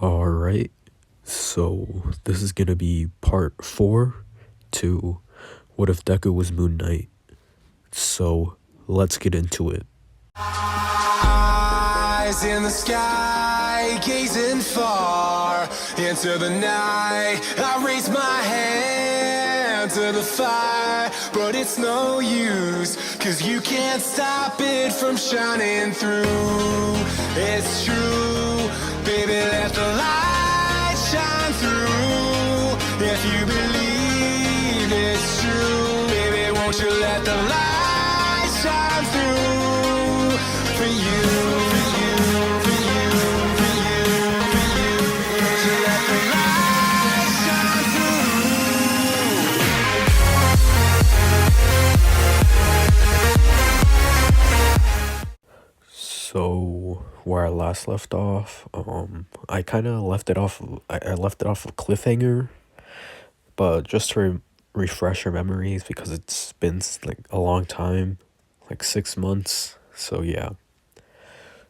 Alright, so this is gonna be part 4 to What If Deku Was Moon Knight? So let's get into it. Eyes in the sky, gazing far into the night. I raise my hand to the fire, but it's no use, 'cause you can't stop it from shining through. It's true, baby, let the light shine through. If you believe it's true, baby, won't you let the light shine through for you, for you, for you, for you, for you. Won't you let the light shine So where I last left off, I kind of left it off. I left it off a cliffhanger, but just to refresh your memories because it's been like a long time, like 6 months. So yeah.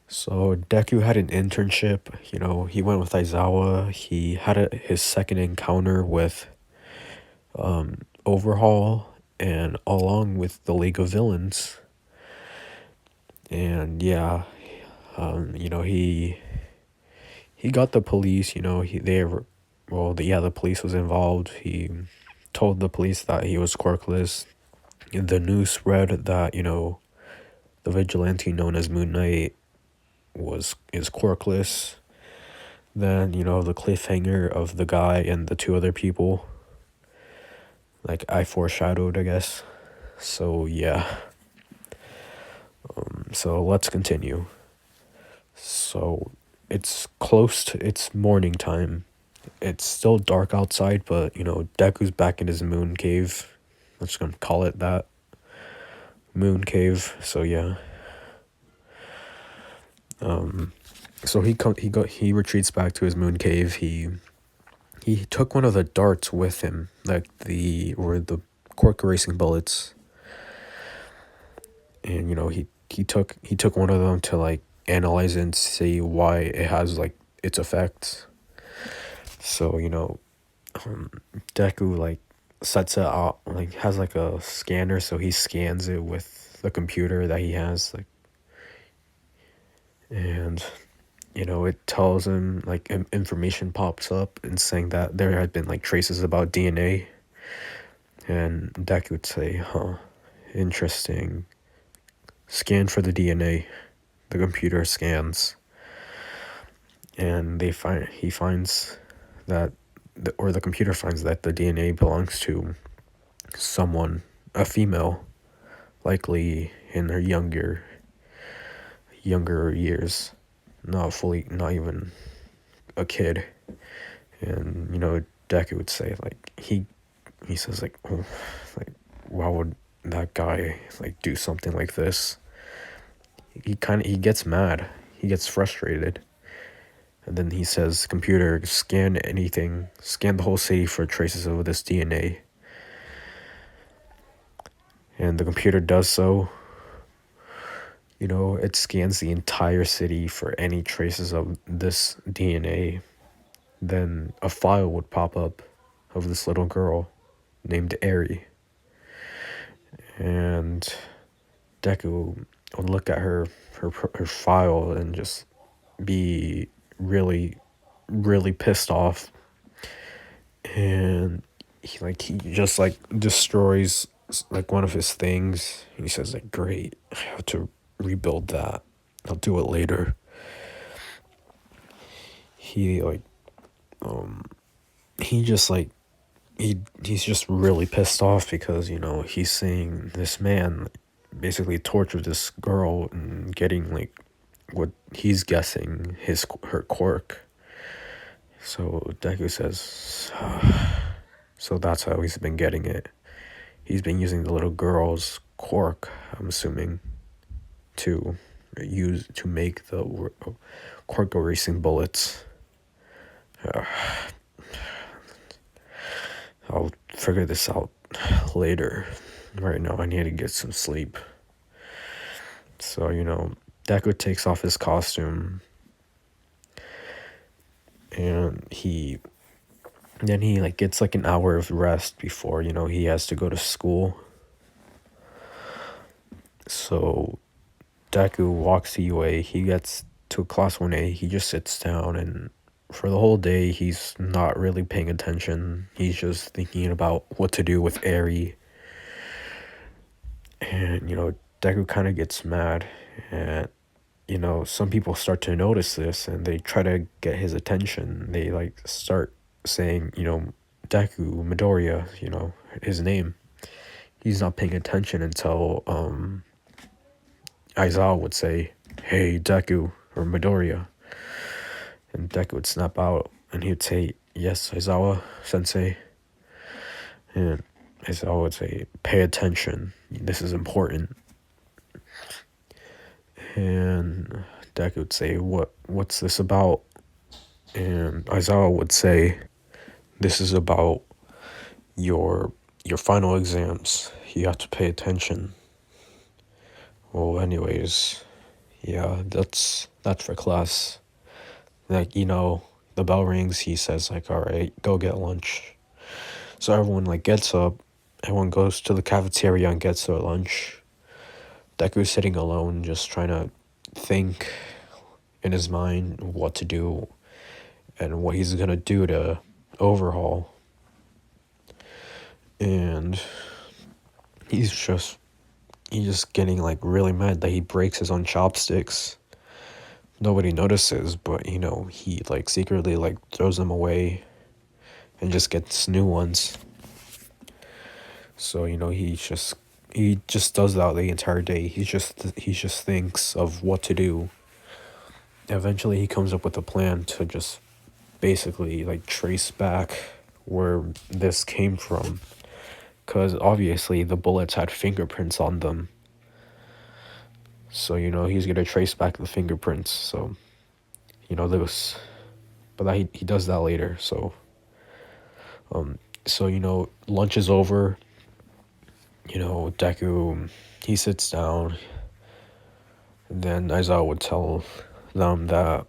So Deku had an internship. He went with Aizawa. He had his second encounter with Overhaul, and along with the League of Villains. And yeah, he got the police. The police was involved. He told the police that he was quirkless. The news spread that the vigilante known as Moon Knight is quirkless. Then the cliffhanger of the guy and the two other people, like I foreshadowed, I guess. So yeah. So let's continue. So it's it's morning time. It's still dark outside, but Deku's back in his moon cave. I'm just gonna call it that. Moon cave. So yeah. So he retreats back to his moon cave. He took one of the darts with him, like the cork erasing bullets. And he took one of them to like analyze it and see why it has like its effects. So Deku like sets it out, like has like a scanner, so he scans it with the computer that he has, like, and it tells him like information pops up and saying that there had been like traces about DNA, and Deku would say, "Huh, interesting. Scan for the DNA." The computer scans, and he finds that the computer finds that the DNA belongs to someone, a female, likely in her younger years, not even a kid. And Deku would say, like, he says, like, oh, like, why would that guy like do something like this? He gets mad, he gets frustrated, and then he says, "Computer, scan the whole city for traces of this DNA." And the computer does so. It scans the entire city for any traces of this DNA. Then a file would pop up of this little girl named Eri. And Deku would look at her file and just be really, really pissed off. And he just like destroys like one of his things. He says, like, "Great, I have to rebuild that. I'll do it later." He's just really pissed off because he's seeing this man basically torture this girl and getting like what he's guessing her quirk. So Deku says, so that's how he's been getting it. He's been using the little girl's quirk, I'm assuming, to make the quirk erasing bullets. I'll figure this out later. Right now I need to get some sleep. So Deku takes off his costume and he like gets like an hour of rest before he has to go to school. So Deku walks to UA. He gets to class 1A. He just sits down, and for the whole day he's not really paying attention. He's just thinking about what to do with Eri. And Deku kind of gets mad, and some people start to notice this, and they try to get his attention. They like start saying, Deku, Midoriya, his name. He's not paying attention until Aizawa would say, "Hey, Deku," or Midoriya. And Deku would snap out, and he'd say, "Yes, Aizawa sensei." And Aizawa would say, "Pay attention. This is important." And Deku would say, What's this about?" And Aizawa would say, "This is about your final exams. You have to pay attention." Well, anyways, yeah, that's for class. Like, the bell rings, he says like, "All right, go get lunch." So everyone like gets up, everyone goes to the cafeteria and gets their lunch. Deku's sitting alone, just trying to think in his mind what to do and what he's gonna do to overhaul. And he's just getting like really mad that he breaks his own chopsticks. Nobody notices, but he like secretly like throws them away and just gets new ones. So he just does that the entire day. He just thinks of what to do. Eventually he comes up with a plan to just basically like trace back where this came from, because obviously the bullets had fingerprints on them. So he's gonna trace back the fingerprints. So those, but that he does that later. So lunch is over. Deku, he sits down, and then Aizawa would tell them that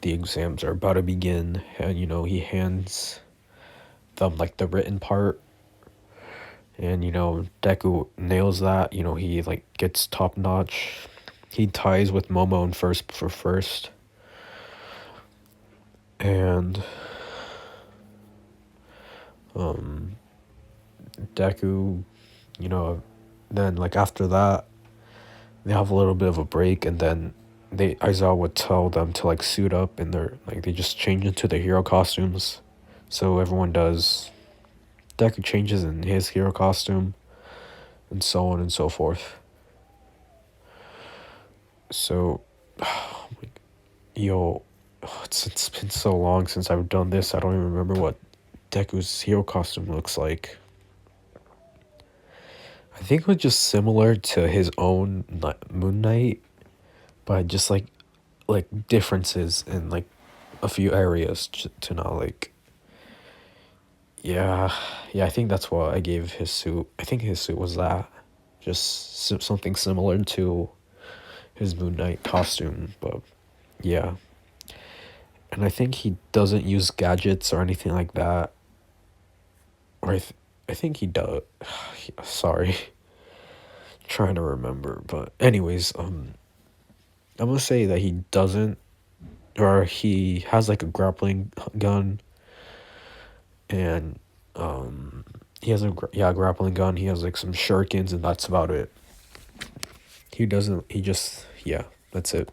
the exams are about to begin, and he hands them like the written part, and Deku nails that. He like gets top notch. He ties with Momo in first for first, and Deku, then like after that they have a little bit of a break, and then Aizawa would tell them to like suit up, and they just change into their hero costumes. So everyone does. Deku changes in his hero costume, and so on and so forth. So, yo, it's been so long since I've done this. I don't even remember what Deku's hero costume looks like. I think it was just similar to his own MoonKnight, but just like differences in like a few areas to not like. Yeah, I think that's what I gave his suit. I think his suit was that, just something similar to his MoonKnight costume, but yeah. And I think he doesn't use gadgets or anything like that. Or I think he does. Sorry. Trying to remember, but anyways, I'm gonna say that he doesn't, or he has like a grappling gun, and he has a grappling gun. He has like some shurikens, and that's about it. He doesn't. He just that's it.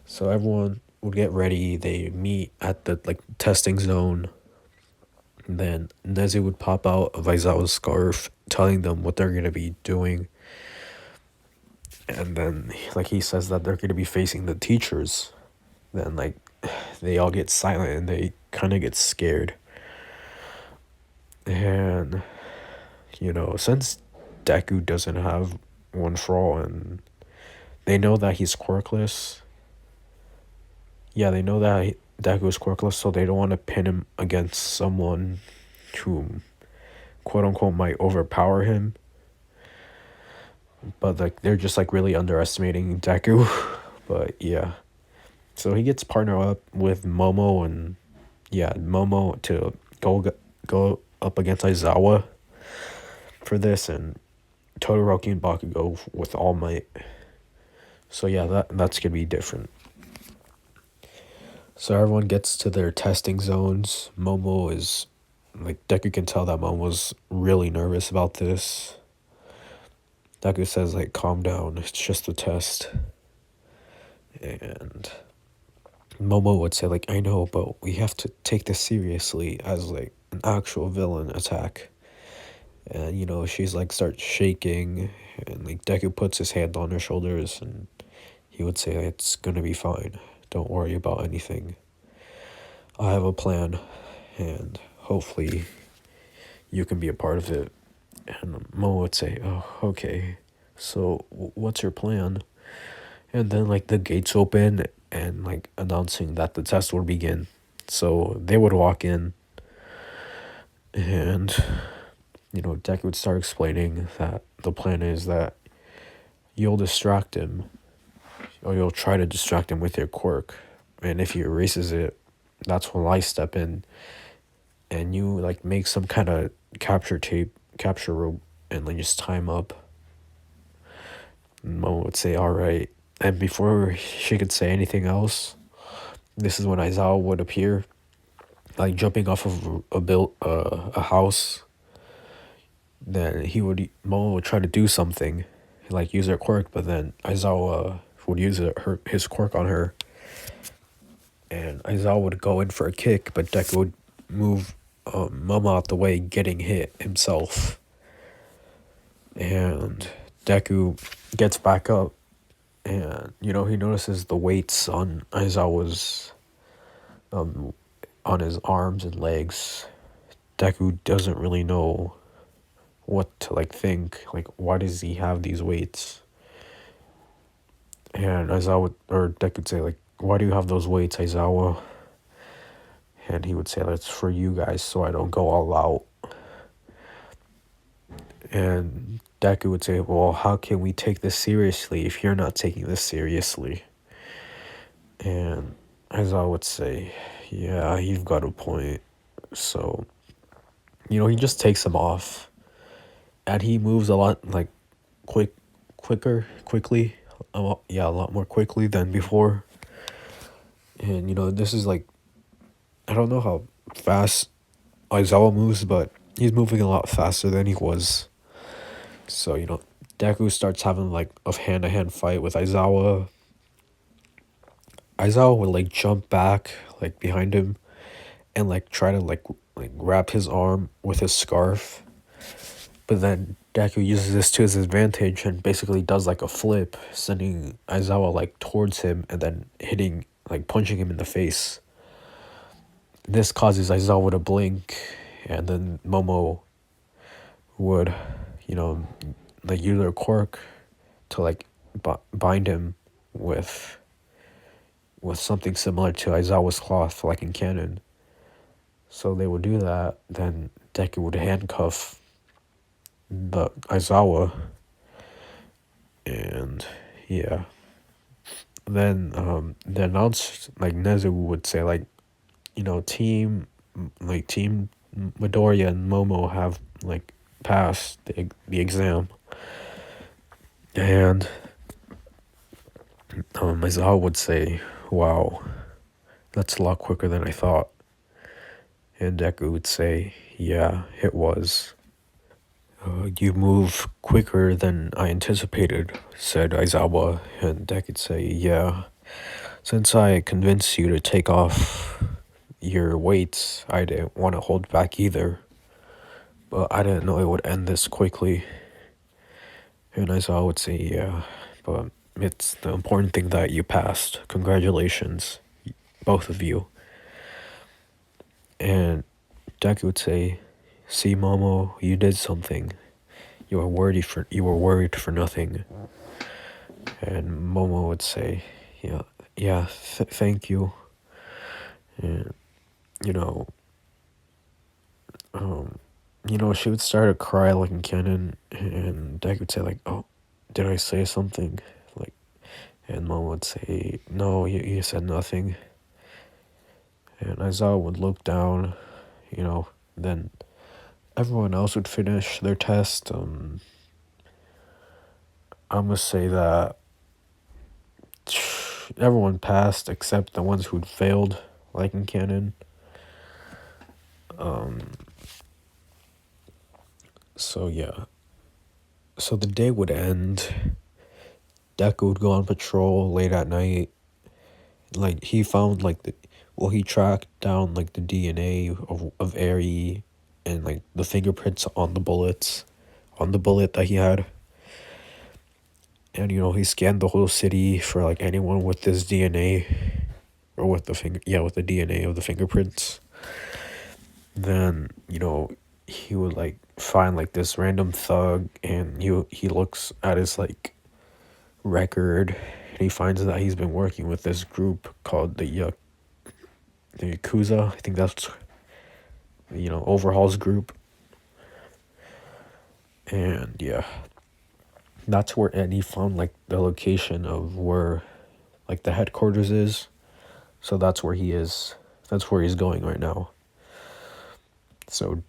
So everyone would get ready. They meet at the like testing zone. And then Nezu would pop out of Aizawa's scarf, telling them what they're gonna be doing. And then like he says that they're gonna be facing the teachers. Then like they all get silent and they kind of get scared. And since Deku doesn't have one for all, and they know that he's quirkless. Yeah, they know that Deku is quirkless, so they don't want to pin him against someone who, quote unquote, might overpower him. But like they're just like really underestimating Deku. But yeah, So he gets partnered up with Momo and yeah, Momo to go up against Aizawa for this, and Todoroki and Bakugo with All Might. So yeah, that's gonna be different. So everyone gets to their testing zones. Momo is like Deku can tell that Momo's really nervous about this. Deku says like calm down, it's just a test. And Momo would say like I know, but we have to take this seriously as like an actual villain attack. And she's like starts shaking, and like Deku puts his hand on her shoulders, and he would say it's gonna be fine. Don't worry about anything. I have a plan, and hopefully you can be a part of it. And Mo would say, oh, okay. So what's your plan? And then like the gates open and like announcing that the test would begin. So they would walk in, and Deku would start explaining that the plan is that you'll distract him, or you'll try to distract him with your quirk. And if he erases it, that's when I step in and you like make some kind of capture rope, and like just time up. And Momo would say, all right. And before she could say anything else, this is when Aizawa would appear, like jumping off of a house. Then Momo would try to do something, like use her quirk, but then Aizawa would use his quirk on her, and Aizawa would go in for a kick, but Deku would move Momo out the way, getting hit himself. And Deku gets back up, and he notices the weights on Aizawa's on his arms and legs. Deku doesn't really know what to like think. Like, why does he have these weights? And Deku would say like, why do you have those weights, Aizawa? And he would say that's for you guys, so I don't go all out. And Deku would say, well, how can we take this seriously if you're not taking this seriously? And Aizawa would say, yeah, you've got a point. So, he just takes them off. And he moves a lot, like, quickly. A lot more quickly than before. And, this is like, I don't know how fast Aizawa moves, but he's moving a lot faster than he was. So, Deku starts having like a hand-to-hand fight with Aizawa. Aizawa would like jump back like behind him and like try to like wrap his arm with his scarf. But then Deku uses this to his advantage and basically does like a flip, sending Aizawa like towards him and then punching him in the face. This causes Aizawa to blink, and then Momo would, like use her quirk to like bind him with something similar to Aizawa's cloth, like in canon. So they would do that. Then Deku would handcuff the Aizawa, and yeah. Then the announcer like Nezu would say like, team Midoriya and Momo have like passed the exam, and Aizawa would say, wow, that's a lot quicker than I thought. And Deku would say, yeah, it was. You move quicker than I anticipated, said Aizawa, and Deku would say, yeah. Since I convinced you to take off your weights, I didn't want to hold back either. But I didn't know it would end this quickly. And Aizawa would say, yeah, but it's the important thing that you passed. Congratulations, both of you. And Deku would say, see, Momo, you did something. You were worried for nothing. And Momo would say, thank you. And she would start to cry like in canon, and Deku would say like, oh, did I say something? Like, And Mom would say, no, you said nothing. And Aizawa would look down, you know, then everyone else would finish their test. I'm gonna say that everyone passed except the ones who'd failed, like in canon. So yeah. So the day would end. Deku would go on patrol late at night. Like he found like he tracked down like the DNA of Eri and like the fingerprints on the bullets, on the bullet that he had. And he scanned the whole city for like anyone with this DNA or with with the DNA of the fingerprints. Then, he would like find like this random thug and he looks at his like record and he finds that he's been working with this group called the Yakuza. I think that's Overhaul's group. And yeah. That's where and he found like the location of where like the headquarters is. So that's where he is. That's where he's going right now. So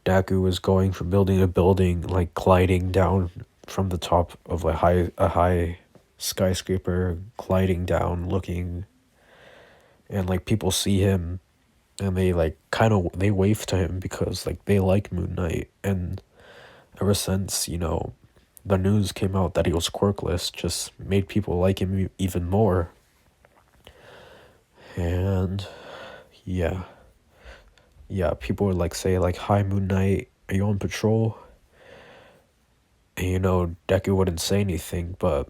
Deku is going from building to building, like gliding down from the top of a high skyscraper, gliding down, looking, and like people see him, and they like they wave to him because like they like MoonKnight, and ever since the news came out that he was quirkless, just made people like him even more. And yeah. Yeah, people would like say like, "Hi, MoonKnight, are you on patrol?" And Deku wouldn't say anything, but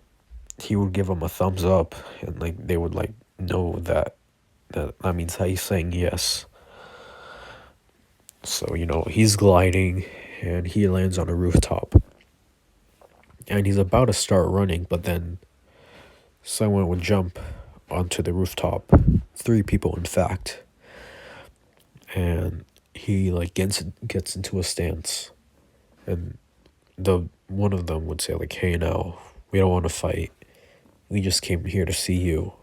he would give him a thumbs up, and like they would like know that means that he's saying yes. So he's gliding, and he lands on a rooftop, and he's about to start running, but then someone would jump onto the rooftop. 3 people, in fact. And he like gets into a stance, and the one of them would say like, "Hey, now we don't want to fight. We just came here to see you."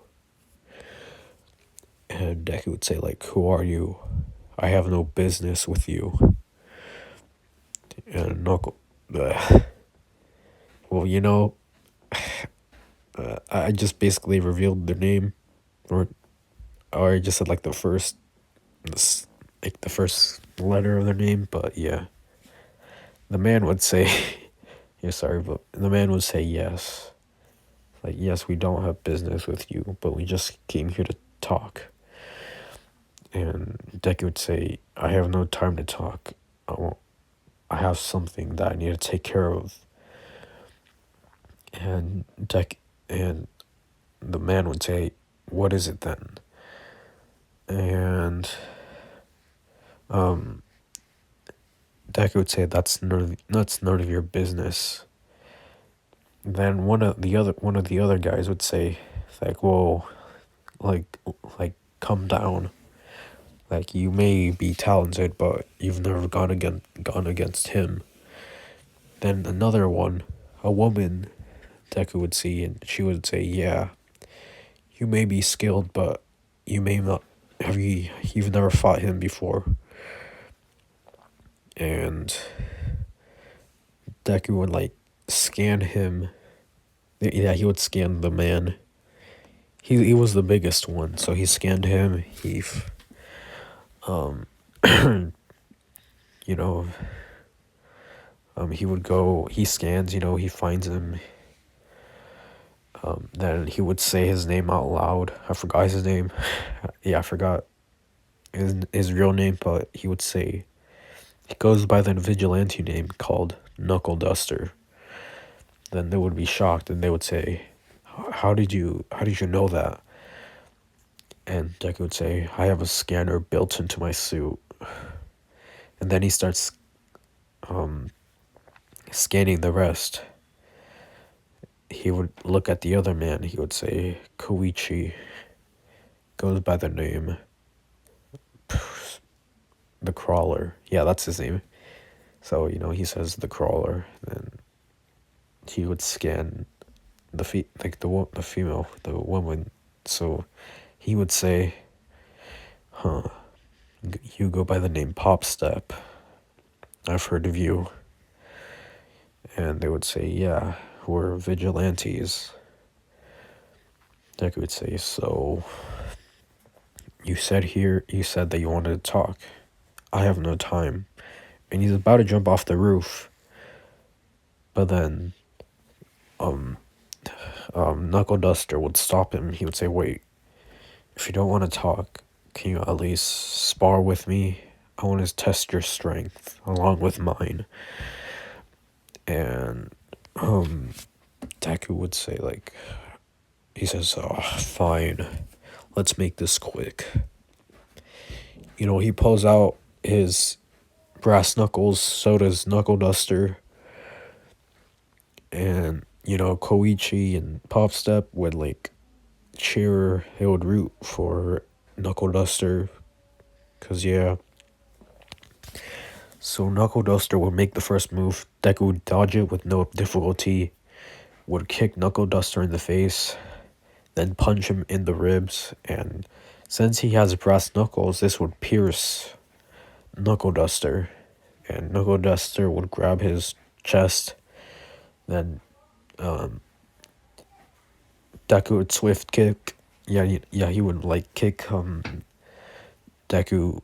And Deku would say like, "Who are you? I have no business with you." And Knuckle, well, I just basically revealed their name, or I just said like the first letter of their name, but yeah. The man would say, yeah, sorry, but the man would say yes. Like, yes, we don't have business with you, but we just came here to talk. And Deku would say, I have no time to talk. I have something that I need to take care of. And and the man would say, what is it then? And Deku would say, that's none of your business. Then one of the other guys would say, like, whoa, like come down. Like, you may be talented, but you've never gone against him. Then another one, a woman, Deku would see, and she would say, yeah, you may be skilled, but you may not you've never fought him before. And Deku would like scan him. Yeah, he would scan the man. He was the biggest one, so he scanned him. He he would go, he scans, he finds him. Then he would say his name out loud. I forgot his name. Yeah, I forgot his real name, but he would say, he goes by the vigilante name called Knuckle Duster. Then they would be shocked and they would say, how did you know that? And Deku would say, I have a scanner built into my suit. And then he starts scanning the rest. He would look at the other man. He would say, Koichi, goes by the name the Crawler. Yeah, that's his name. So, he says the Crawler. Then he would scan the female, the woman. So he would say, "Huh, you go by the name Pop Step. I've heard of you." And they would say, "Yeah, we're vigilantes." Deku would say, "So you said that you wanted to talk. I have no time." And he's about to jump off the roof, but then Knuckle Duster would stop him. He would say, "Wait, if you don't want to talk, can you at least spar with me? I want to test your strength along with mine." And Deku would say, like, he says, "Oh, fine, let's make this quick." He pulls out his brass knuckles, so does Knuckle Duster, and Koichi and Pop Step would like cheer. They would root for Knuckle Duster, cause yeah. So Knuckle Duster would make the first move. Deku would dodge it with no difficulty. Would kick Knuckle Duster in the face, then punch him in the ribs. And since he has brass knuckles, this would pierce Knuckle Duster, and Knuckle Duster would grab his chest. Then Deku would swift kick. He would like kick Deku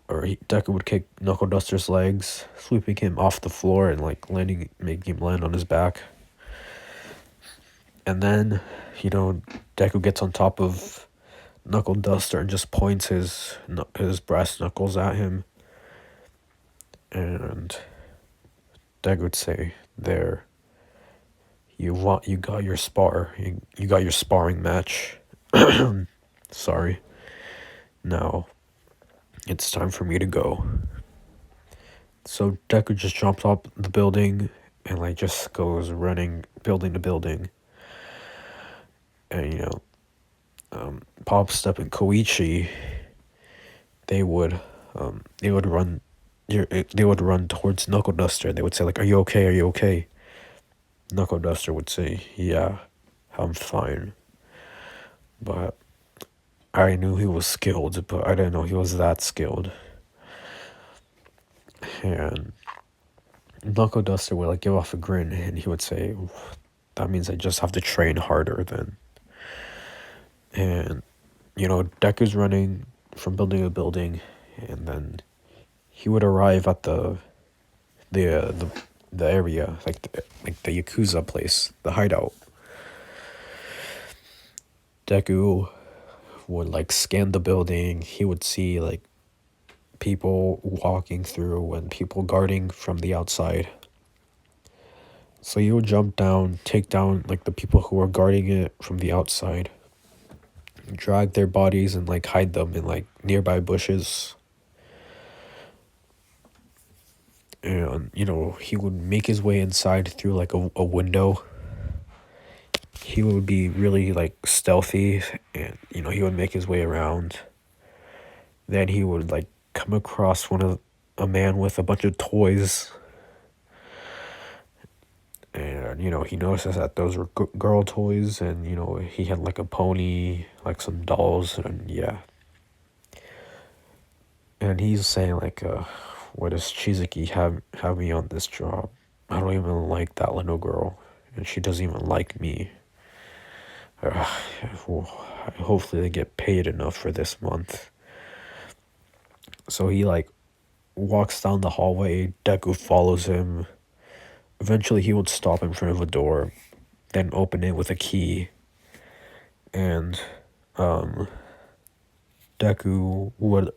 would kick Knuckle Duster's legs, sweeping him off the floor and like making him land on his back. And then, Deku gets on top of Knuckle Duster and just points his brass knuckles at him. And Deku would say, "There, you got your you got your sparring match. Sorry. Now, it's time for me to go." So Deku just jumps off the building and like just goes running building to building. And Pop Step and Koichi, they would run towards Knuckle Duster. They would say like, "Are you okay? Are you okay?" Knuckle Duster would say, "Yeah, I'm fine." But I knew he was skilled, but I didn't know he was that skilled. And Knuckle Duster would like give off a grin, and he would say, "That means I just have to train harder then." And Deku's running from building to building, and then he would arrive at the area, like the Yakuza place, the hideout. Deku would like scan the building. He would see like people walking through and people guarding from the outside. So he would jump down, take down like the people who were guarding it from the outside, drag their bodies and like hide them in like nearby bushes. And he would make his way inside through like a window. He would be really like stealthy, and he would make his way around. Then he would like come across a man with a bunch of toys, and he notices that those were girl toys, and he had like a pony, like some dolls, and yeah. And he's saying like, "Why does Chizaki have me on this job? I don't even like that little girl, and she doesn't even like me. Hopefully they get paid enough for this month." So he like walks down the hallway. Deku follows him. Eventually he would stop in front of a door, then open it with a key. And Deku would,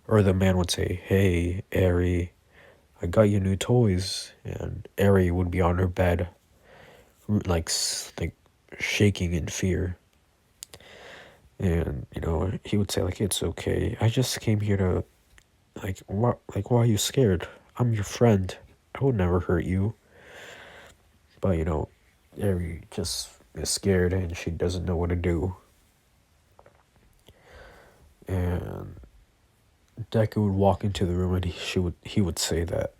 or the man would say, "Hey, Eri, I got you new toys." And Eri would be on her bed, like shaking in fear. And he would say like, "It's okay. I just came here to why are you scared? I'm your friend. I would never hurt you." But Eri just is scared and she doesn't know what to do. And Deku would walk into the room and he would say that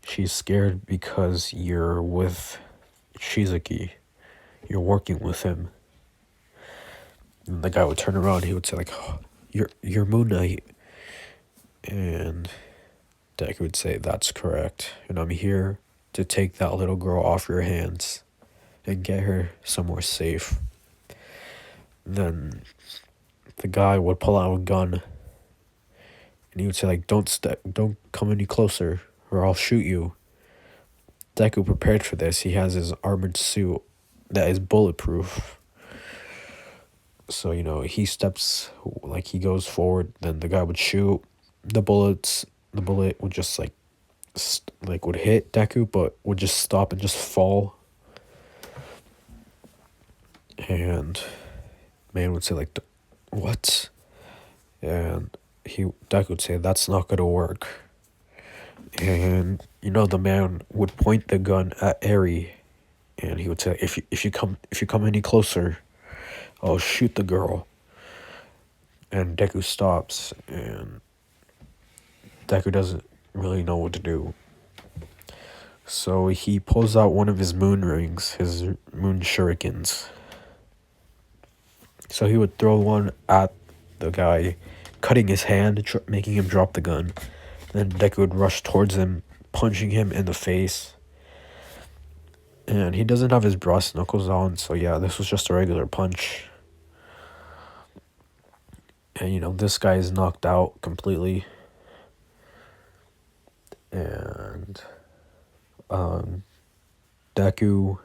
she's scared because you're with Shizuki. you're working with him. And the guy would turn around, he would say like, oh, you're MoonKnight. And Deku would say, that's correct. And I'm here to take that little girl off your hands and get her somewhere safe. Then the guy would pull out a gun and he would say like, don't come any closer or I'll shoot you. Deku prepared for this. He has his armored suit that is bulletproof. So, he steps, like he goes forward, then the guy would shoot. The bullet would just would hit Deku, but would just stop and just fall. And man would say like, what? And Deku would say, that's not gonna work. And the man would point the gun at Eri, and he would say, if you come any closer, I'll shoot the girl. And Deku stops, and Deku doesn't really know what to do. So he pulls out one of his moon rings, his moon shurikens. So he would throw one at the guy, cutting his hand, making him drop the gun. Then Deku would rush towards him, punching him in the face. And he doesn't have his brass knuckles on, so yeah, this was just a regular punch. And this guy is knocked out completely. And Deku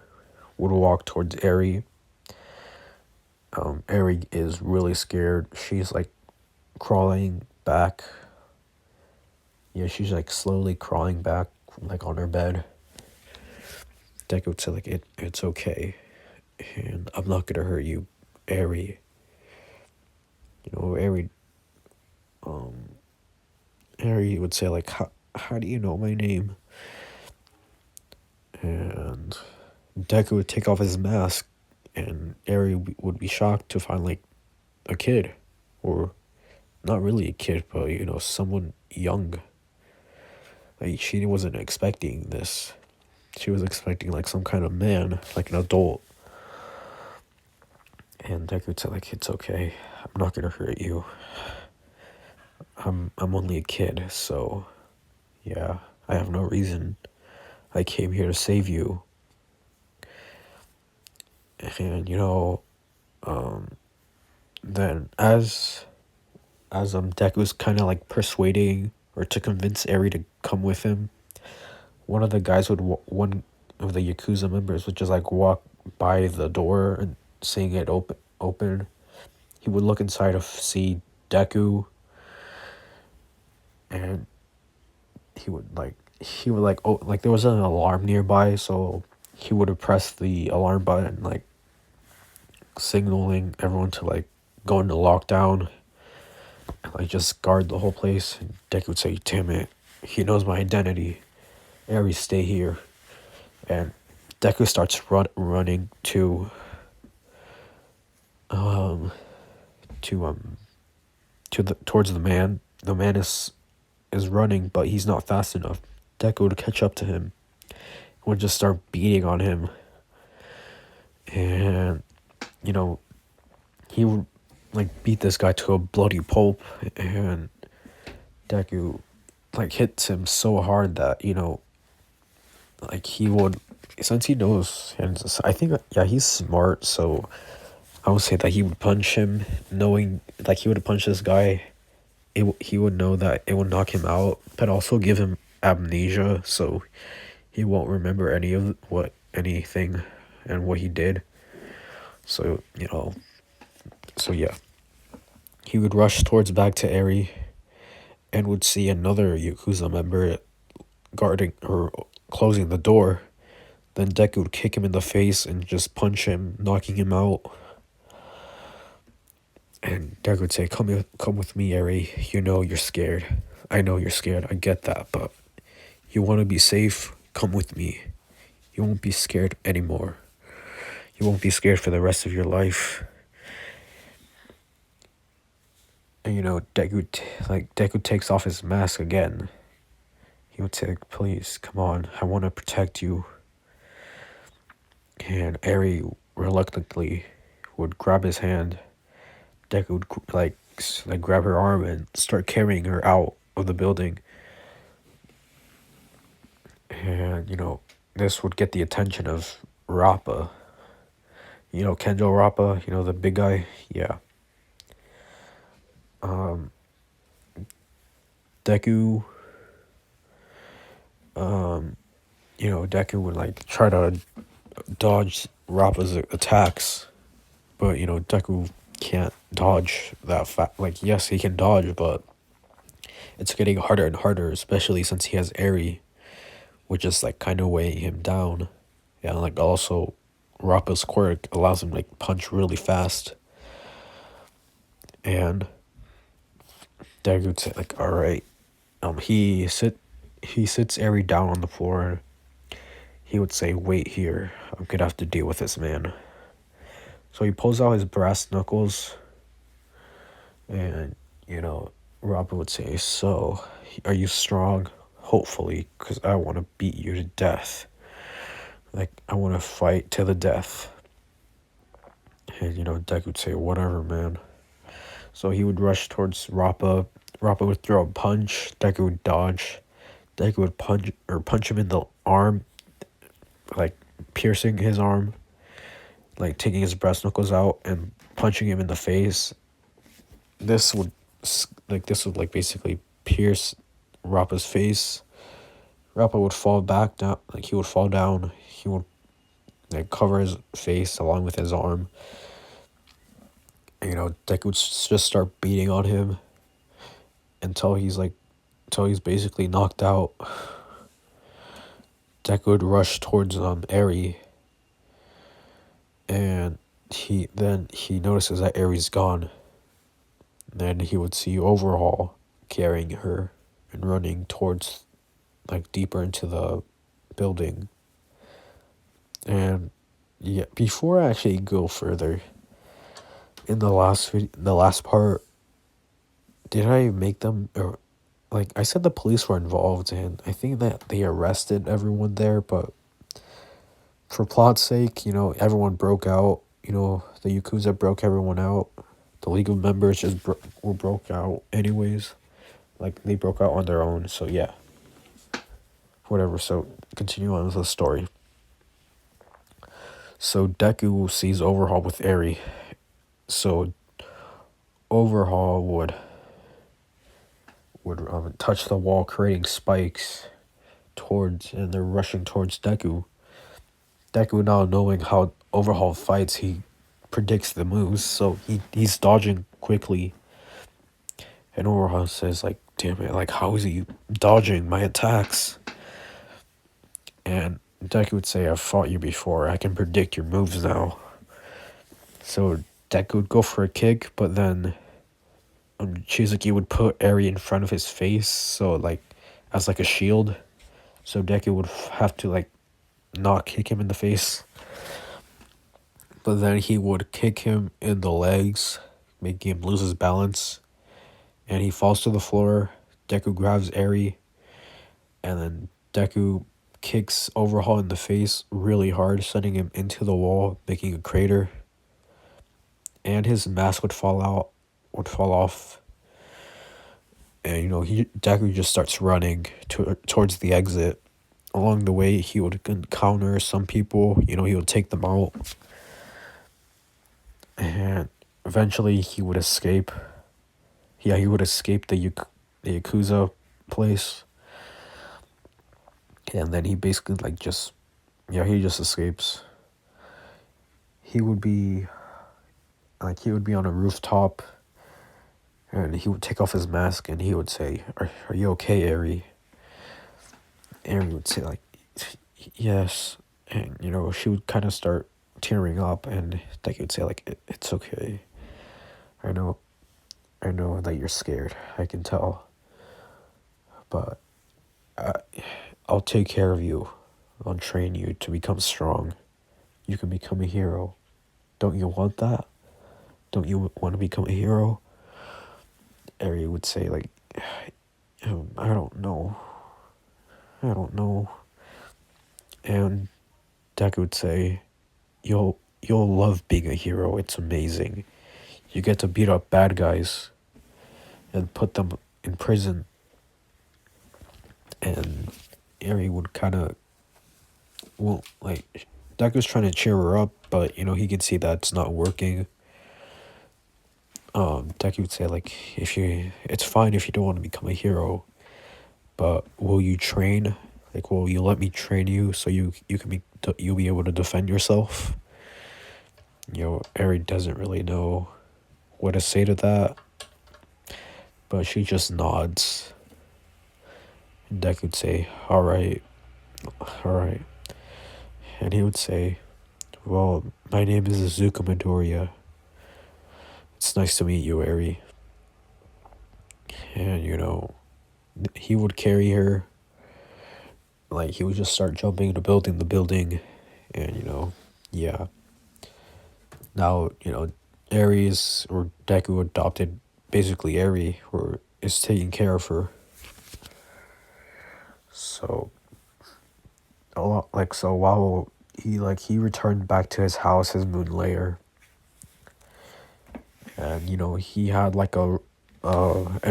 would walk towards Eri. Eri is really scared. She's like crawling back. Yeah, she's like slowly crawling back, like on her bed. Deku would say like, it's okay, and I'm not gonna hurt you, Eri. Eri would say like, how do you know my name? And Deku would take off his mask, and Eri would be shocked to find like a kid, or not really a kid, but someone young. Like she wasn't expecting this. She was expecting like some kind of man, like an adult. And Deku would say like, it's okay, I'm not gonna hurt you. I'm only a kid, so yeah, I have no reason. I came here to save you. And then as Deku's kind of like persuading or to convince Eri to come with him, one of the guys one of the Yakuza members would just like walk by the door and seeing it open. He would look inside to see Deku, and he would oh, like there was an alarm nearby, so he would have pressed the alarm button, like signaling everyone to like go into lockdown and like just guard the whole place. And Deku would say, damn it, he knows my identity. Eri, stay here. And Deku starts running towards the man. The man is running, but he's not fast enough. Deku would catch up to him, would just start beating on him. And he would like beat this guy to a bloody pulp, and Deku like hits him so hard that like he would, since he knows, and I think he's smart, so I would say that he would punch him knowing like he would punch this guy, he would know that it would knock him out, but also give him amnesia, so he won't remember anything and what he did. So yeah, he would rush towards back to Eri and would see another Yakuza member guarding or closing the door. Then Deku would kick him in the face and just punch him, knocking him out. And Deku would say, come with me, Eri. You're scared. I know you're scared. I get that, but you want to be safe? Come with me. You won't be scared anymore. You won't be scared for the rest of your life. And Deku takes off his mask again. He would say, please, come on, I want to protect you. And Eri reluctantly would grab his hand. Deku would like grab her arm and start carrying her out of the building. And this would get the attention of Rappa. Kenjo Rappa, the big guy. Yeah. Deku. Deku would like try to dodge Rappa's attacks, but Deku can't dodge that like, yes, he can dodge, but it's getting harder and harder, especially since he has Eri, which is like kind of weighing him down. And like also Rappa's quirk allows him to like punch really fast. And Deku would say like, all right. He sits Eri down on the floor. He would say, wait here, I'm gonna have to deal with this man. So he pulls out his brass knuckles, and Robin would say, so are you strong? Hopefully, because I want to beat you to death. Like, I want to fight to the death. And Deku would say, whatever, man. So he would rush towards Rappa. Rappa would throw a punch. Deku would dodge. Deku would punch him in the arm, like piercing his arm, like taking his brass knuckles out and punching him in the face. This would like basically pierce Rappa's face. Rappa would fall back down, like he would fall down. He would like cover his face along with his arm. And, Deku would just start beating on him until he's basically knocked out. Deku would rush towards Eri, and he notices that Eri's gone. Then he would see Overhaul carrying her and running towards like deeper into the building. And yeah, before I actually go further, in the last part, did I make them, or like I said the police were involved, and I think that they arrested everyone there, but for plot's sake, everyone broke out. The Yakuza broke everyone out. The League of Members just were broke out anyways. Like, they broke out on their own, so yeah. Whatever, so continue on with the story. So Deku sees Overhaul with Eri. So Overhaul would touch the wall, creating spikes and they're rushing towards Deku. Deku, now knowing how Overhaul fights, he predicts the moves, so he's dodging quickly. And Overhaul says like, damn it, like how is he dodging my attacks? And Deku would say, I've fought you before, I can predict your moves now. So Deku would go for a kick, but then Shizuki would put Eri in front of his face, so like as like a shield. So Deku would have to like not kick him in the face. But then he would kick him in the legs, making him lose his balance. And he falls to the floor. Deku grabs Eri, and then Deku kicks Overhaul in the face really hard, sending him into the wall, making a crater. And his mask would fall off. And Deku just starts running towards the exit. Along the way, he would encounter some people. He would take them out, and eventually he would escape. Yeah, he would escape the Yakuza place. And then he basically he just escapes. He would be on a rooftop, and he would take off his mask and he would say, are you okay, Eri? Eri would say like, yes. And she would kind of start tearing up, and Deku would say like, it's okay. I know that you're scared, I can tell. But I'll take care of you. I'll train you to become strong. You can become a hero. Don't you want that? Don't you want to become a hero? Eri would say like, I don't know. And Deku would say, you'll love being a hero. It's amazing. You get to beat up bad guys and put them in prison. And Eri would kind of, well, like, Deku's trying to cheer her up, but he can see that it's not working. Deku would say like, it's fine if you don't want to become a hero, but will you train? Like, will you let me train you so you'll be able to defend yourself? Eri doesn't really know what to say to that, but she just nods. And Deku would say, all right, all right. And he would say, well, my name is Izuku Midoriya. It's nice to meet you, Eri. And, he would carry her. Like, he would just start jumping the building. And, yeah. Now, Aries or Deku adopted basically Eri, or is taking care of her. So, so while he returned back to his house, his moon lair, and he had like an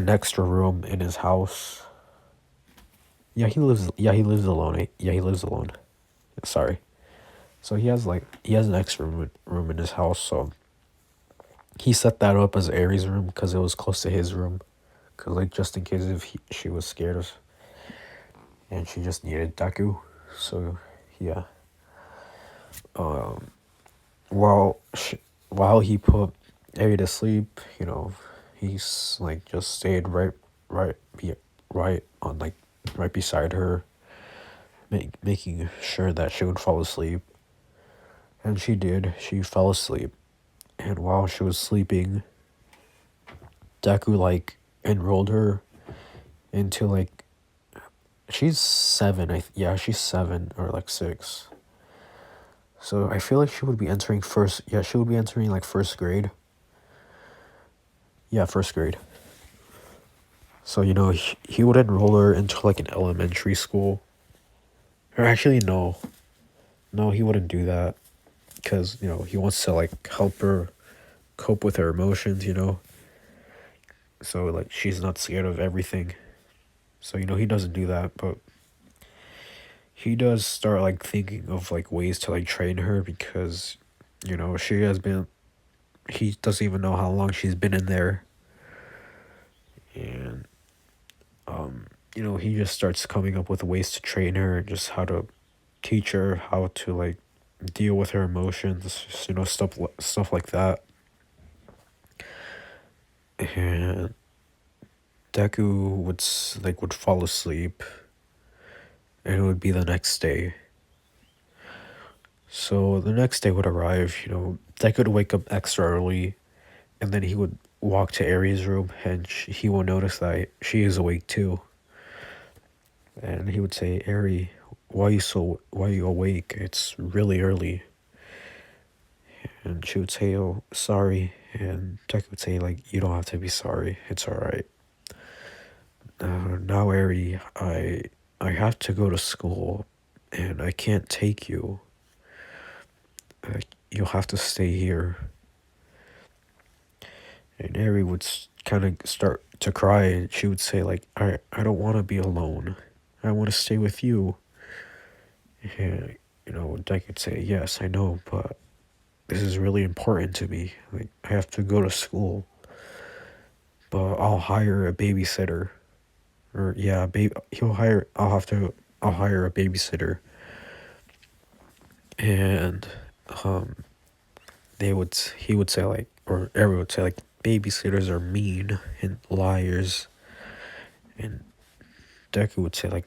extra room in his house. He lives alone. Yeah, he lives alone. Sorry. So he has an extra room in his house. So he set that up as Aries' room because it was close to his room. Cause like just in case if she was scared of, and she just needed Deku. So yeah. While while he put Eri to sleep, he's like just stayed right on like right beside her, making sure that she would fall asleep. And she did. She fell asleep. And while she was sleeping, Deku like enrolled her into like she's 7. Yeah, she's 7 or like 6. So I feel like she would be entering first. Yeah, she would be entering like first grade. Yeah, first grade. So he would enroll her into like an elementary school. Or actually, no, he wouldn't do that, because he wants to like help her cope with her emotions. So like she's not scared of everything. So he doesn't do that, but he does start like thinking of like ways to like train her, because she has been he doesn't even know how long she's been in there. And he just starts coming up with ways to train her, just how to teach her how to like deal with her emotions, stuff like that. And Deku would fall asleep, and it would be the next day. So the next day would arrive. Deku would wake up extra early, and then he would walk to Aries' room, and he will notice that she is awake too. And he would say, Eri, why are you awake? It's really early. And she would say, oh, sorry. And Deku would say, like, you don't have to be sorry. It's alright. Now, Eri, I have to go to school, and I can't take you. You'll have to stay here. And Eri would kind of start to cry, and she would say, like, I don't want to be alone. I want to stay with you. And, Deku would say, yes, I know, but this is really important to me. Like, I have to go to school. But I'll hire a babysitter. Or, yeah, I'll hire a babysitter. And, he would say, like, or everyone would say, like, babysitters are mean and liars. And Deku would say, like,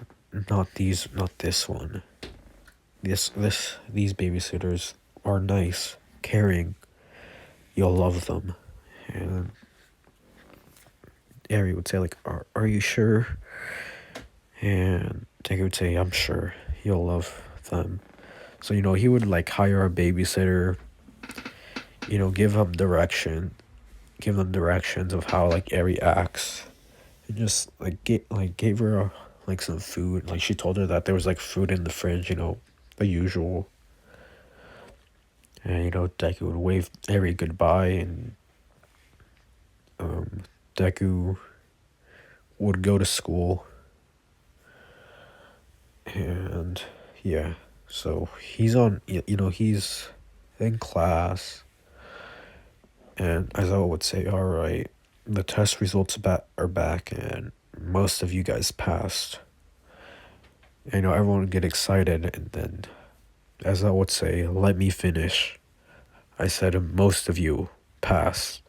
not this one. These babysitters are nice, caring. You'll love them. And Eri would say, like, are you sure? And Deku would say, I'm sure. You'll love them. So, he would, like, hire a babysitter, give them directions of how, like, Eri acts. And just, like, gave her, like, some food. Like, she told her that there was, like, food in the fridge, the usual. And Deku would wave Eri goodbye, and Deku would go to school. And yeah, so he's he's in class, and as I would say, all right, the test results are back, and most of you guys passed. And, everyone would get excited, and then, as I would say, let me finish. I said most of you passed.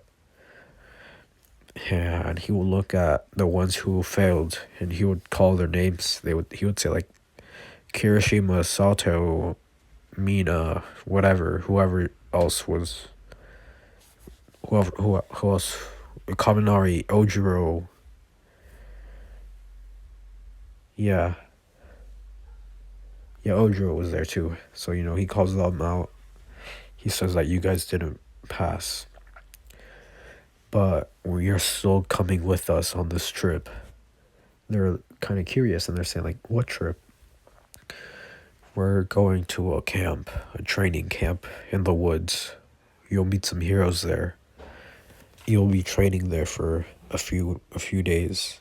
And he would look at the ones who failed, and he would call their names. He would say like Kirishima, Sato, Mina, whatever, who else, Kaminari, Ojiro. Yeah, Ojiro was there too. So he calls them out. He says that you guys didn't pass, but you're still coming with us on this trip. They're kind of curious, and they're saying like, what trip? We're going to a camp, a training camp in the woods. You'll meet some heroes there. You'll be training there for a few days.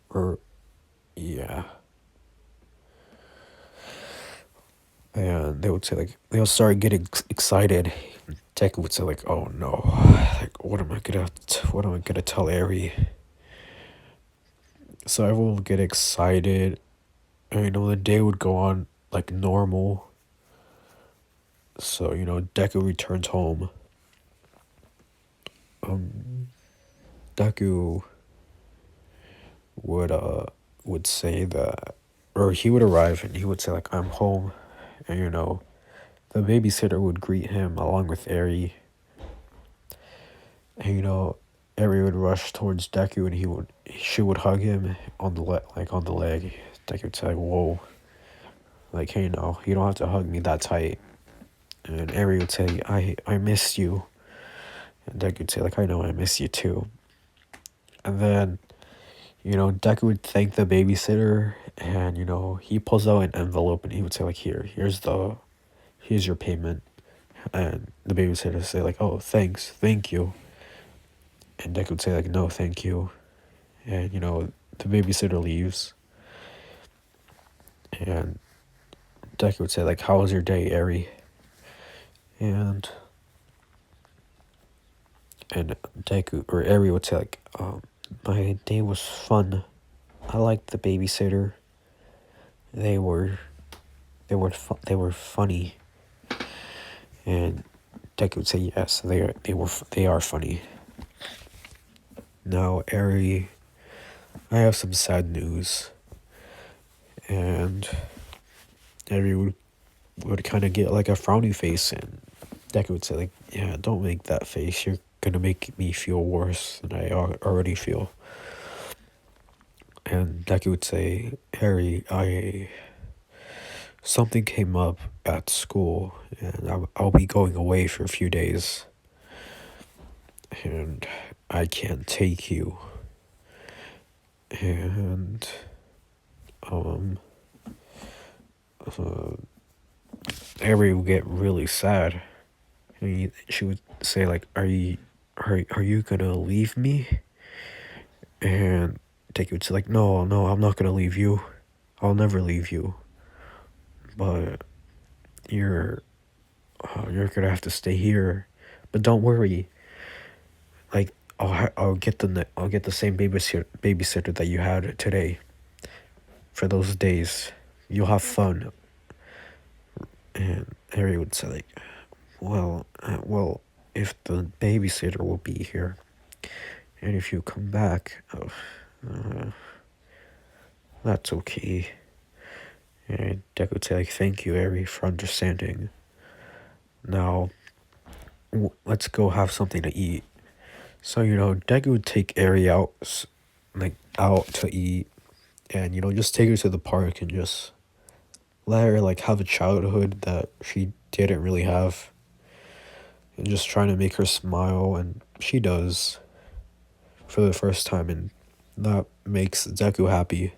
Or yeah. And they would say like they'll start getting excited. Deku would say like, "Oh no, like what am I gonna tell Eri?" So everyone would get excited, and the day would go on like normal. So Deku returns home. Deku would say that, or he would arrive and he would say like, "I'm home," and the babysitter would greet him along with Eri. And Eri would rush towards Deku, and she would hug him on the on the leg. Deku would say, "Whoa, like hey, no, you don't have to hug me that tight." And Eri would say, "I missed you," and Deku would say like, "I know, I miss you too." And then Deku would thank the babysitter, and he pulls out an envelope, and he would say like, here's your payment. And the babysitter would say like, "Oh, thank you." And Deku would say like, "No, thank you." And the babysitter leaves, and Deku would say like, "How was your day, Eri?" And Deku or Eri would say like, "My day was fun. I liked the babysitter. They were they were funny." And Deku would say, "Yes, they are funny." Now, Eri, I have some sad news. And Eri would kind of get like a frowny face, and Deku would say like, "Yeah, don't make that face. You're gonna make me feel worse than I already feel." And Deku would say, "Eri, something came up at school, and I'll be going away for a few days, and I can't take you." And Eri would get really sad, and she would say like, are you gonna leave me?" And Deku would say like, no, I'm not gonna leave you. I'll never leave you. But you're gonna have to stay here. But don't worry. Like I'll get the same babysitter that you had today. For those days, you'll have fun. And Harry would say like, well, if the babysitter will be here, and if you come back, that's okay. And Deku would say like, "Thank you, Eri, for understanding. Now, let's go have something to eat." So Deku would take Eri out, out to eat, and just take her to the park and just let her like have a childhood that she didn't really have, and just trying to make her smile, and she does for the first time, and that makes Deku happy.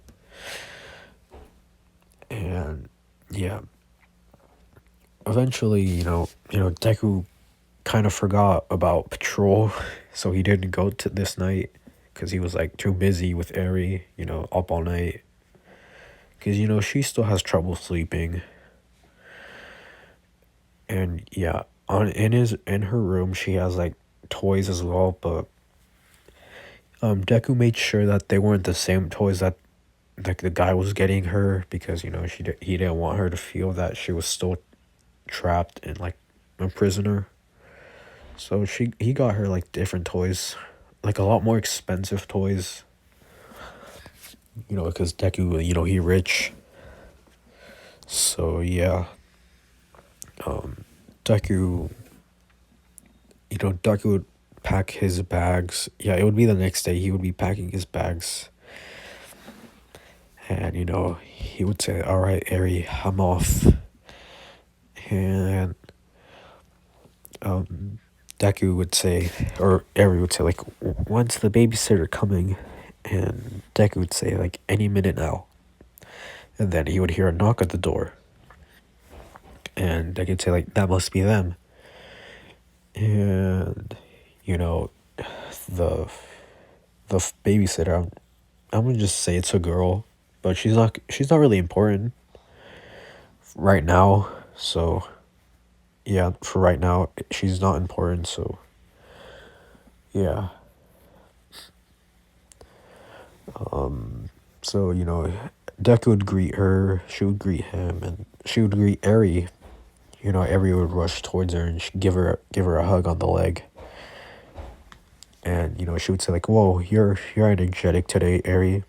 And yeah, eventually, Deku kind of forgot about patrol, so he didn't go to this night because he was like too busy with Eri, up all night. Because she still has trouble sleeping, and yeah, on in her room she has like toys as well, but Deku made sure that they weren't the same toys that like the guy was getting her, because he didn't want her to feel that she was still trapped and like a prisoner. So he got her like different toys, like a lot more expensive toys. Because Deku, he rich. So yeah, Deku, Deku would pack his bags. Yeah, it would be the next day. He would be packing his bags, and he would say, "All right, Eri, I'm off." And Deku would say, or Eri would say, like, "When's the babysitter coming?" And Deku would say, like, "Any minute now." And then he would hear a knock at the door. And Deku would say, like, "That must be them." And, the babysitter, I'm gonna just say it's a girl, but she's not really important right now. So, yeah, for right now, she's not important, so, yeah. So, Deku would greet her, she would greet him, and she would greet Eri. Eri would rush towards her and give her a hug on the leg. And, she would say like, "Whoa, you're energetic today, Eri."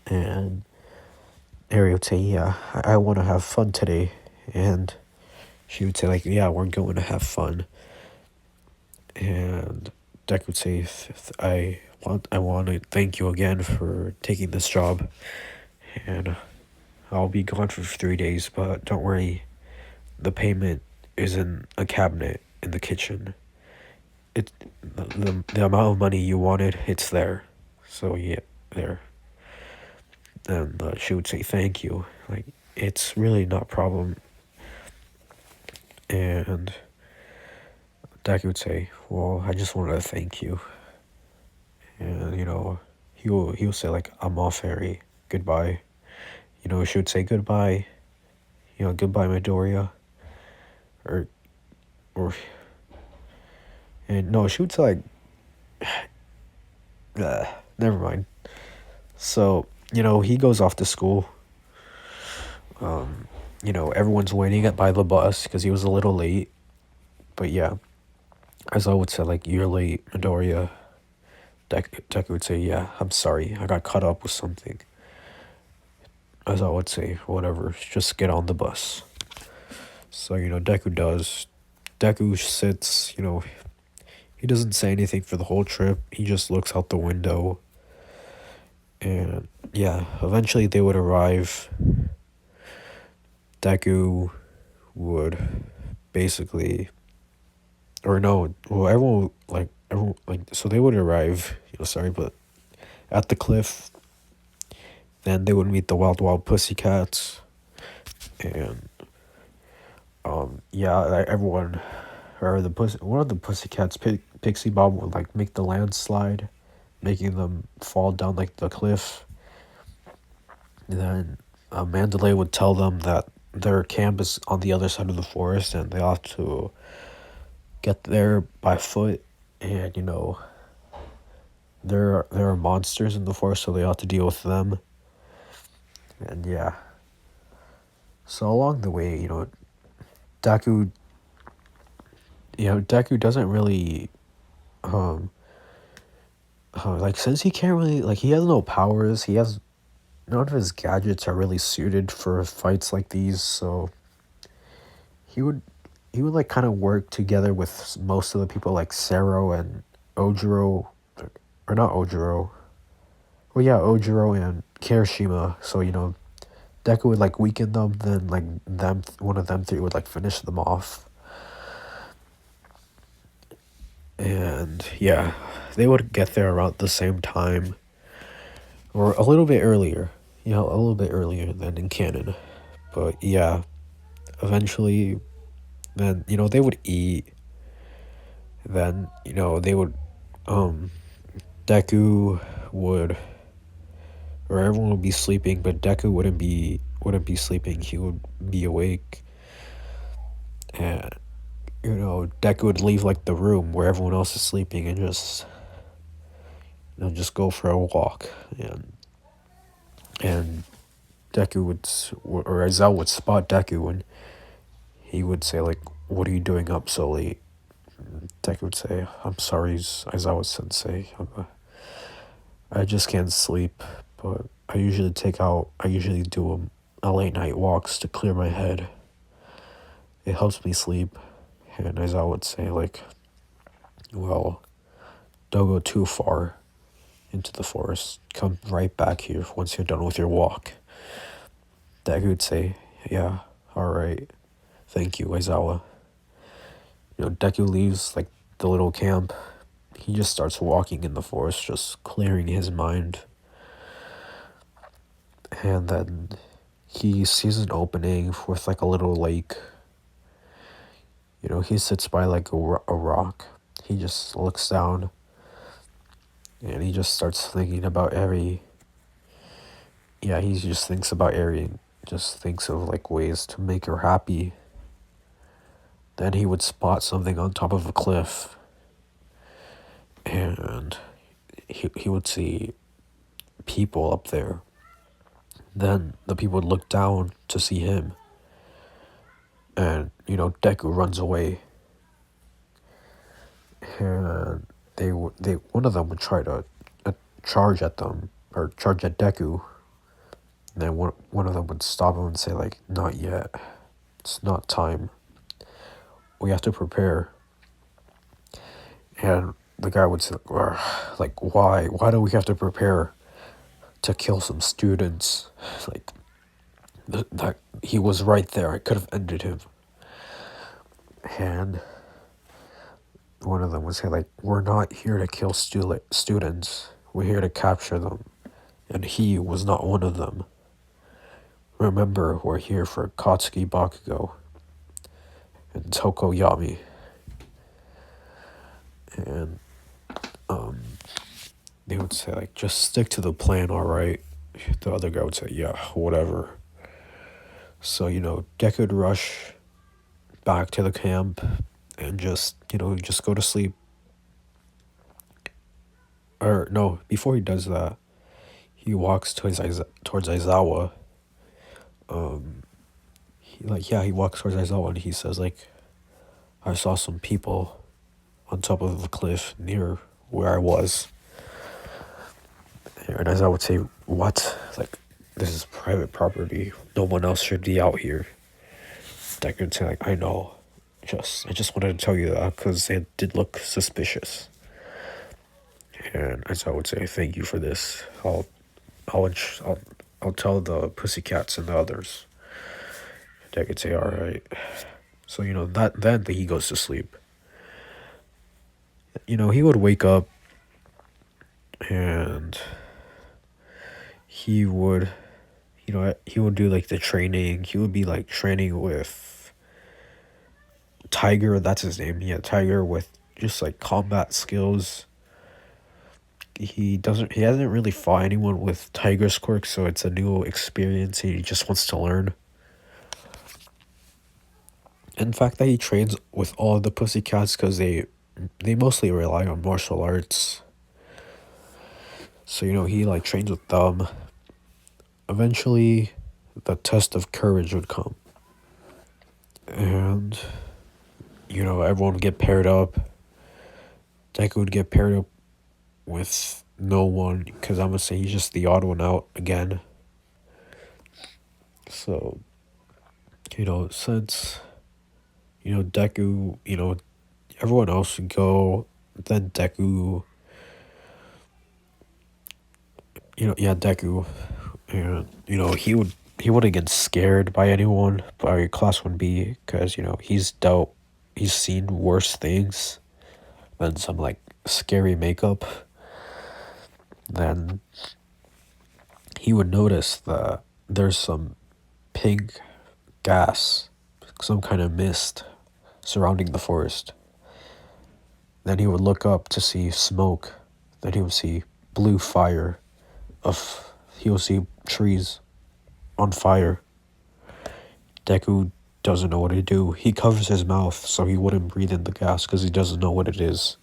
And Eri would say, "Yeah, I want to have fun today." And she would say like, "Yeah, we're going to have fun." And Deku would say, I want to thank you again for taking this job. And I'll be gone for 3 days, but don't worry, the payment is in a cabinet in the kitchen. It the amount of money you wanted, it's there. So yeah, there." And she would say thank you, like, it's really not a problem. And Deku would say, "Well, I just wanted to thank you." And he'll say like, "I'm off, Harry. Goodbye." She would say goodbye. Goodbye, Midoriya. Or or and no, she would say like, never mind. So he goes off to school. Everyone's waiting by the bus because he was a little late. But yeah, as I would say, like, "You're late, Midoriya." Deku would say, "Yeah, I'm sorry. I got caught up with something." As I would say, "Whatever, just get on the bus." So, Deku does. Deku sits, he doesn't say anything for the whole trip. He just looks out the window. And yeah, eventually they would arrive. Deku would basically, or no, well, everyone, like, so they would arrive, sorry, but at the cliff. Then they would meet the Wild Wild Pussycats. And yeah, everyone, or one of the Pussycats, Pixie Bob, would like make the landslide, making them fall down like the cliff. And then Mandalay would tell them that their camp is on the other side of the forest and they ought to get there by foot. And there are monsters in the forest, so they ought to deal with them. And yeah, so along the way, Deku Deku doesn't really like, since he can't really, like, he has no powers, none of his gadgets are really suited for fights like these. So he would like kind of work together with most of the people, like Sero and Ojiro, or not Ojiro. Well, yeah, Ojiro and Kirishima. So Deku would like weaken them, then like one of them three would like finish them off. And yeah, they would get there around the same time, or a little bit earlier, a little bit earlier than in canon. But yeah, eventually Then, they would eat. Then, they would, um, Deku would, or everyone would be sleeping, but Deku wouldn't be sleeping. He would be awake. And, Deku would leave, like, the room where everyone else is sleeping and just go for a walk. And Deku or Aizawa would spot Deku, and he would say, like, "What are you doing up so late?" Deku would say, "I'm sorry, Aizawa-sensei. I just can't sleep, but I usually do a late night walks to clear my head. It helps me sleep." And Aizawa would say, like, "Well, don't go too far into the forest. Come right back here once you're done with your walk." Deku would say, "Yeah, alright. Thank you, Aizawa." Deku leaves, like, the little camp. He just starts walking in the forest, just clearing his mind. And then he sees an opening with, like, a little lake. He sits by, like, a rock. He just looks down, and he just starts thinking about he just thinks about Eri, just thinks of, like, ways to make her happy. Then he would spot something on top of a cliff, and he would see people up there. Then the people would look down to see him, and Deku runs away, and one of them would try to charge at them, or charge at Deku. And then one of them would stop him and say, like, "Not yet. It's not time. We have to prepare." And the guy would say, like, "Why? Why do we have to prepare to kill some students? Like, that he was right there. I could have ended him." And one of them would say, like, "We're not here to kill students. We're here to capture them. And he was not one of them. Remember, we're here for Katsuki Bakugo and Tokoyami." And they would say, like, "Just stick to the plan, alright?" The other guy would say, "Yeah, whatever." So, Deku would rush back to the camp and just go to sleep. Or, no, before he does that, he walks towards Aizawa. He walks towards Aizawa and he says, like, "I saw some people on top of a cliff near where I was." And Aizawa would say, "What? Like, this is private property. No one else should be out here." Deku would say, like, "I know. I just wanted to tell you that because it did look suspicious." And Aizawa would say, "Thank you for this. I'll tell the pussycats and the others." Deku would say, "Alright." So, then he goes to sleep. He would wake up and he would do, like, the training. He would be, like, training with Tiger. That's his name. Yeah, Tiger, with just, like, combat skills. He hasn't really fought anyone with Tiger's quirk, so it's a new experience. He just wants to learn. In fact, that he trains with all of the pussycats because they mostly rely on martial arts. So, he, like, trains with them. Eventually, the test of courage would come. And, everyone would get paired up. Deku would get paired up with no one, because I'm going to say he's just the odd one out again. So, since, Deku, everyone else would go, then Deku, Deku, and, he wouldn't get scared by anyone, by Class 1B, because, he's seen worse things than some, like, scary makeup. Then he would notice that there's some pink gas, some kind of mist surrounding the forest. Then he would look up to see smoke. Then he would see blue fire. He would see trees on fire. Deku doesn't know what to do. He covers his mouth so he wouldn't breathe in the gas because he doesn't know what it is.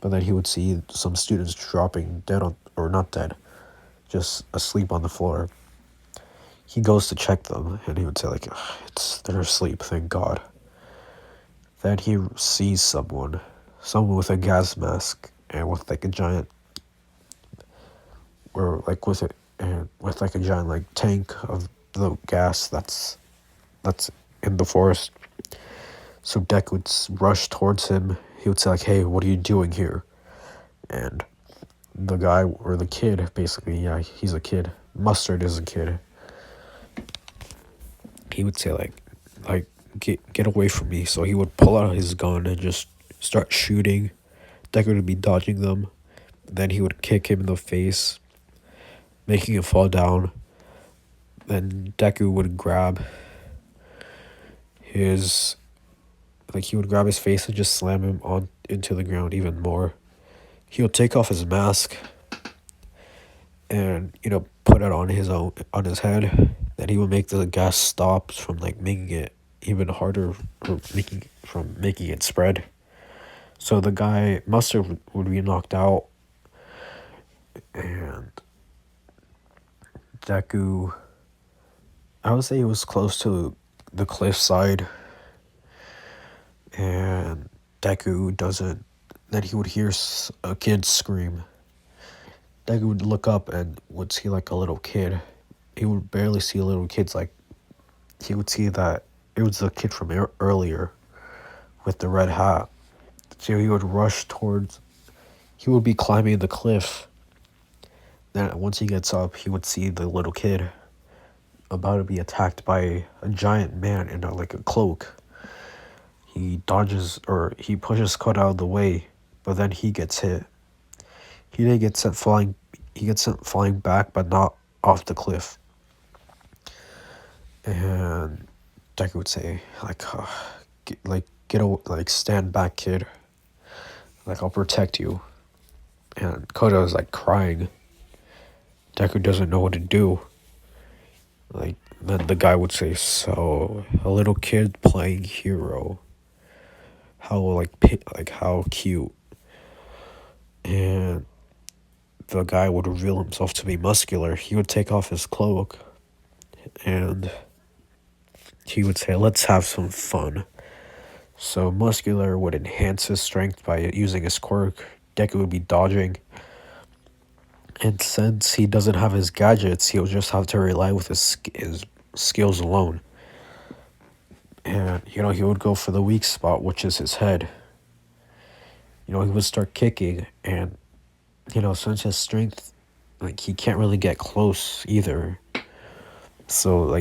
But then he would see some students dropping dead on, or not dead, just asleep on the floor. He goes to check them and he would say like, they're asleep, thank God. Then he sees someone with a gas mask and with like a giant, or like with it, and with like a giant like tank of the gas that's in the forest. So Deku would rush towards him. He would say like, "Hey, what are you doing here?" And the guy, or the kid, basically, yeah, he's a kid. Mustard is a kid. He would say like get away from me. So he would pull out his gun and just start shooting. Deku would be dodging them. Then he would kick him in the face, making him fall down. Then Deku would grab his, he would grab his face and just slam him on into the ground even more. He would take off his mask and put it on his head. Then he would make the gas stop from like making it even harder, or making it spread. So the guy Mustard would be knocked out, and Deku, I would say he was close to the cliffside, and Deku doesn't. Then he would hear a kid scream. Deku would look up and would see like a little kid. He would barely see little kids. Like, he would see that it was the kid from earlier with the red hat. So he would rush towards. He would be climbing the cliff. Then once he gets up, he would see the little kid about to be attacked by a giant man in a cloak. He dodges, or he pushes Kota out of the way, but then he gets hit. He then gets sent flying. He gets sent flying back, but not off the cliff. And Deku would say stand back, kid. Like, I'll protect you. And Kota is like crying. Deku doesn't know what to do. Like, then the guy would say, "So, a little kid playing hero. How how cute." And the guy would reveal himself to be Muscular. He would take off his cloak and he would say, "Let's have some fun." So Muscular would enhance his strength by using his quirk. Deku would be dodging. And since he doesn't have his gadgets, he'll just have to rely with his skills alone. And, he would go for the weak spot, which is his head. He would start kicking, and, since his strength, he can't really get close either. So,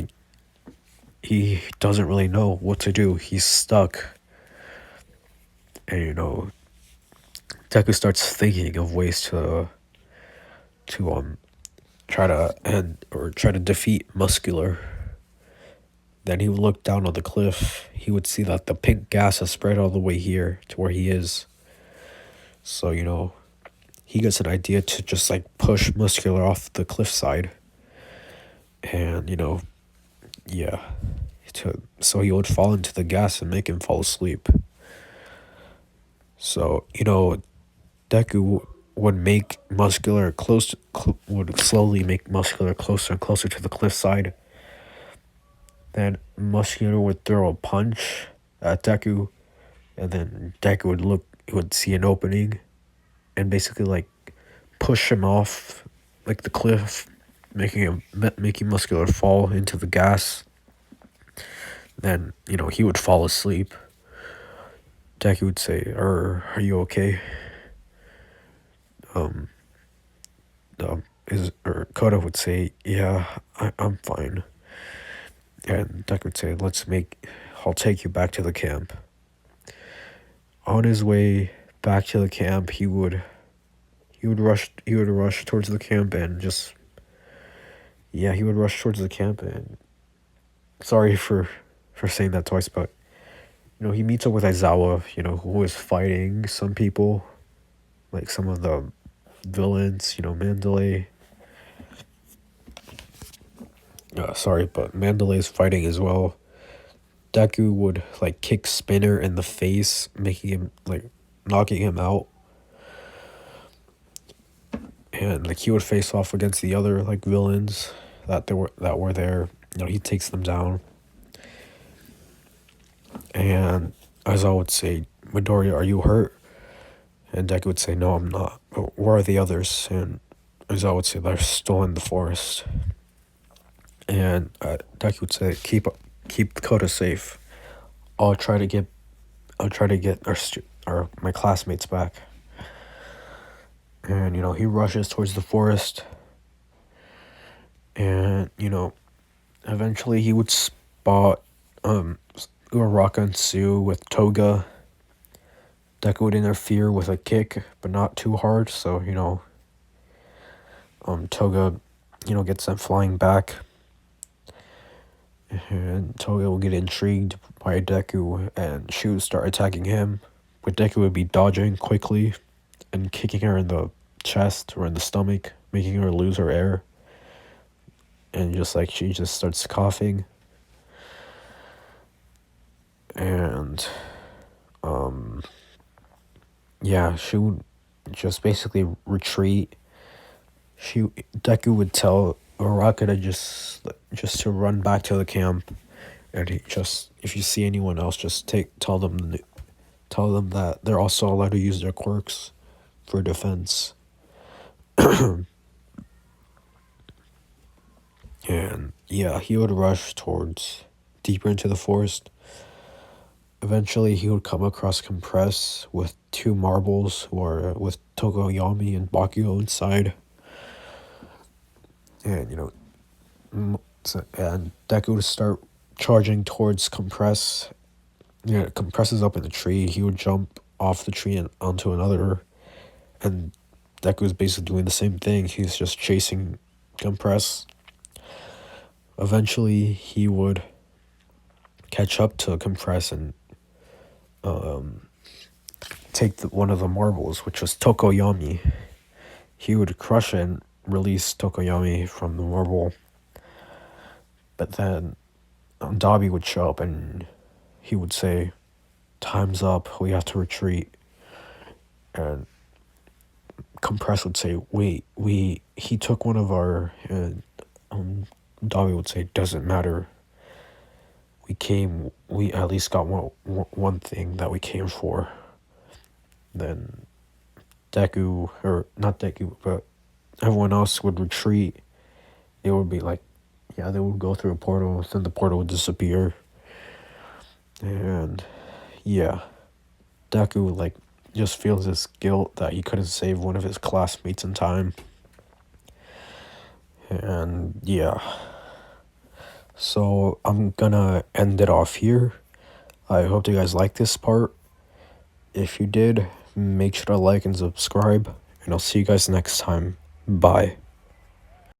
he doesn't really know what to do. He's stuck. And, Deku starts thinking of ways to try to defeat Muscular. Then he would look down on the cliff. He would see that the pink gas has spread all the way here to where he is. So, he gets an idea to just push Muscular off the cliffside. And, yeah. So he would fall into the gas and make him fall asleep. So, Deku would make Muscular would slowly make Muscular closer and closer to the cliffside. Then Muscular would throw a punch at Deku, and then Deku would see an opening, and basically push him off the cliff, making Muscular fall into the gas. Then he would fall asleep. Deku would say, "Are you okay?" Kota would say, "Yeah, I'm fine." And Deku would say, I'll take you back to the camp." On his way back to the camp, he would rush towards the camp and he would rush towards the camp. And sorry for saying that twice, but he meets up with Aizawa, who is fighting some people, like some of the villains, Mandalay. Sorry, but Mandalay's fighting as well. Deku would like kick Spinner in the face, making him like knocking him out. And like he would face off against the other like villains that were there. He takes them down. And Aizawa would say, "Midoriya, are you hurt?" And Deku would say, "No, I'm not. But where are the others?" And Aizawa would say, "They're still in the forest." And Deku would say, "Keep Kota safe. I'll try to get our my classmates back." And he rushes towards the forest. And eventually he would spot Uraraka and Sue with Toga. Deku would interfere with a kick, but not too hard. So Toga gets them flying back. And Toga will get intrigued by Deku, and she would start attacking him. But Deku would be dodging quickly and kicking her in the chest or in the stomach, making her lose her air. And just like she just starts coughing. And yeah, she would just basically retreat. Deku would tell Uraraka to just to run back to the camp, and if you see anyone else, just tell them that they're also allowed to use their quirks for defense. And yeah, he would rush towards deeper into the forest. Eventually, he would come across Compress with two marbles, or with Tokoyami and Bakugo inside. And and Deku would start charging towards Compress. Compress is up in the tree. He would jump off the tree and onto another, and Deku was basically doing the same thing. He's just chasing Compress. Eventually, he would catch up to Compress and take one of the marbles, which was Tokoyami. He would crush it and release Tokoyami from the marble. But then Dabi would show up and he would say, "Time's up, we have to retreat." And Compress would say, "Wait, he took one of our..." And Dabi would say, "Doesn't matter. We at least got one thing that we came for." Then Deku, or not Deku, but everyone else would retreat. It would be like, they would go through a portal, then the portal would disappear. And yeah, Deku like just feels this guilt that he couldn't save one of his classmates in time. And yeah, so I'm gonna end it off here. I hope you guys like this part. If you did, make sure to like and subscribe, and I'll see you guys next time. Bye.